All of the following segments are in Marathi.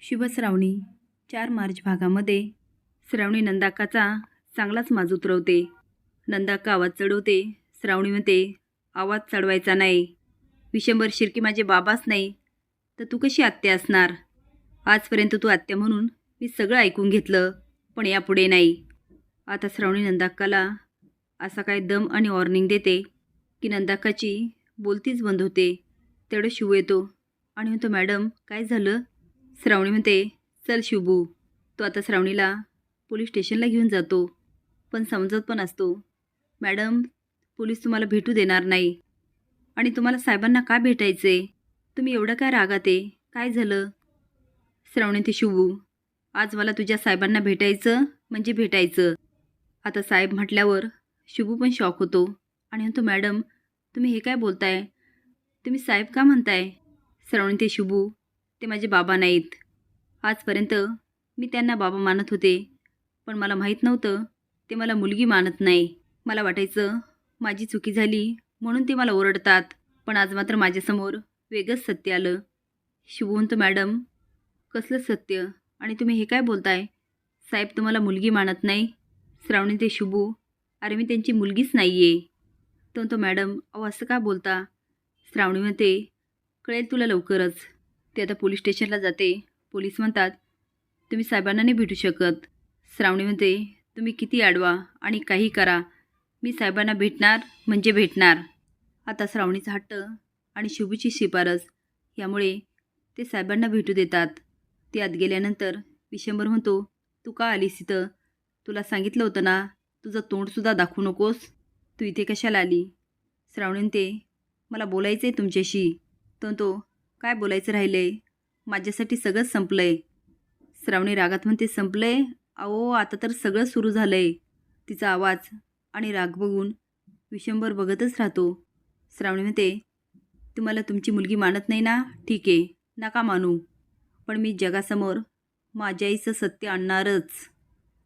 शुभ श्रावणी 4 मार्च भागामध्ये श्रावणी नंदाकाचा चांगलाच माज उतरवते. नंदाका आवाज चढवते. श्रावणी म्हणते आवाज चढवायचा नाही. विशंभर शिर्के माझे बाबाच नाही तर तू कशी आत्या असणार? आजपर्यंत तू आत्या म्हणून मी सगळं ऐकून घेतलं, पण यापुढे नाही. आता श्रावणी नंदाकाला असा काय दम आणि वॉर्निंग देते की नंदाकाची बोलतीच बंद होते. तेवढं शिव येतो आणि म्हणतो मॅडम काय झालं? श्रावणी म्हणते चल शुभू. तो आता श्रावणीला पोलीस स्टेशनला घेऊन जातो, पण समजत पण असतो मॅडम पोलीस तुम्हाला भेटू देणार नाही. आणि तुम्हाला साहेबांना का भेटायचे? तुम्ही एवढं काय रागात आहे? काय झालं? श्रावणी ते शुभू आज मला तुझ्या साहेबांना भेटायचं म्हणजे भेटायचं. आता साहेब म्हटल्यावर शुभू पण शॉक होतो आणि म्हणतो मॅडम तुम्ही हे काय बोलताय? तुम्ही साहेब का म्हणताय? श्रावणी ते शुभू ते माझे बाबा नाहीत. आजपर्यंत मी त्यांना बाबा मानत होते, पण मला माहीत नव्हतं ते मला मुलगी मानत नाही. मला वाटायचं माझी चुकी झाली म्हणून ते मला ओरडतात, पण आज मात्र माझ्यासमोर वेगळंच सत्य आलं. शुभू म्हणतो मॅडम कसलं सत्य? आणि तुम्ही हे काय बोलताय? साहेब तुम्हाला मुलगी मानत नाही? श्रावणी ते शुभू अरे मी त्यांची मुलगीच नाही आहे. तो म्हणतो मॅडम अहो असं का बोलता? श्रावणी म्हणते कळेल तुला लवकरच. ते आता पोलीस स्टेशनला जाते. पोलीस म्हणतात तुम्ही साहेबांना नाही भेटू शकत. श्रावणी म्हणते तुम्ही किती अडवा आणि काही करा, मी साहेबांना भेटणार म्हणजे भेटणार. आता श्रावणीचा हट्ट आणि शुभूची शिफारस यामुळे ते साहेबांना भेटू देतात. ते आत गेल्यानंतर विशंभर म्हणतो तू का आलीस इथं? तुला सांगितलं होतं ना तुझं तोंडसुद्धा दाखवू नकोस, तू इथे कशाला आली? श्रावणी म्हणते मला बोलायचं आहे तुमच्याशी. तो काय बोलायचं राहिलं आहे? माझ्यासाठी सगळंच संपलं आहे. श्रावणी रागात म्हणते संपलं आहे? अहो आता तर सगळं सुरू झालं आहे. तिचा आवाज आणि राग बघून विशंभर बघतच राहतो. श्रावणी म्हणते तुम्हाला तुमची मुलगी मानत नाही ना? ठीक आहे नका मानू, पण मी जगासमोर माझ्या आईचं सत्य आणणारच.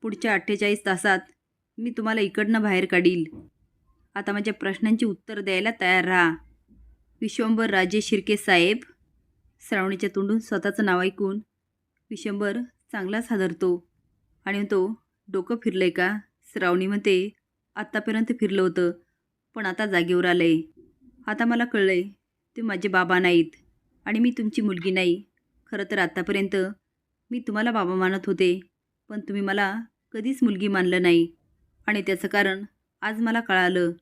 पुढच्या 48 तासात मी तुम्हाला इकडनं बाहेर काढील. आता माझ्या प्रश्नांची उत्तर द्यायला तयार राहा. विश्वंभर राजे शिर्के साहेब. श्रावणीच्या तोंडून स्वतःचं नाव ऐकून विशंभर चांगलाच हादरतो आणि तो डोकं फिरलंय का? श्रावणी म्हणते आत्तापर्यंत फिरलं होतं, पण आता जागेवर आलं आहे. आता मला कळलं आहे ते माझे बाबा नाहीत आणि मी तुमची मुलगी नाही. खरं तर आत्तापर्यंत मी तुम्हाला बाबा मानत होते, पण तुम्ही मला कधीच मुलगी मानलं नाही आणि त्याचं कारण आज मला कळालं.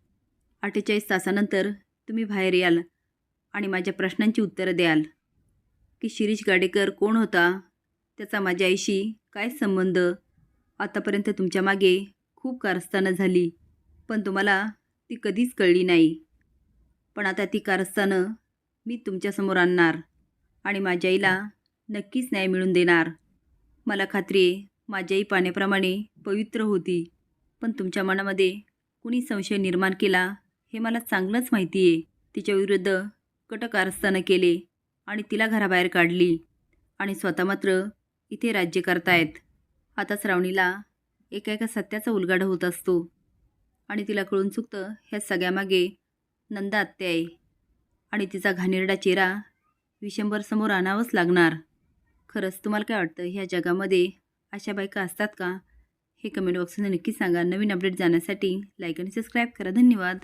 48 तासानंतर तुम्ही बाहेर याल आणि माझ्या प्रश्नांची उत्तरं द्याल की शिरीष गाडेकर कोण होता, त्याचा माझ्या आईशी काय संबंध. आतापर्यंत तुमच्या मागे खूप कारस्थानं झाली, पण तुम्हाला ती कधीच कळली नाही. पण आता ती कारस्थानं मी तुमच्यासमोर आणणार आणि माझ्या आईला नक्कीच न्याय मिळवून देणार. मला खात्री आहे माझी आई पाण्याप्रमाणे पवित्र होती, पण तुमच्या मनामध्ये कुणी संशय निर्माण केला हे मला चांगलंच माहिती आहे. तिच्याविरुद्ध कट कारस्थानं केले आणि तिला घराबाहेर काढली आणि स्वतः मात्र इथे राज्य करतायत. आता श्रावणीला एका एका सत्याचा उलगडा होत असतो आणि तिला कळून चुकतं ह्या सगळ्यामागे नंदा आत्या आहे आणि तिचा घाणेरडा चेहरा विशंभर समोर आणावंच लागणार. खरंच तुम्हाला काय वाटतं ह्या जगामध्ये अशा बायका असतात का? हे कमेंट बॉक्समध्ये नक्की सांगा. नवीन अपडेट जाण्यासाठी लाईक आणि सबस्क्राईब करा. धन्यवाद.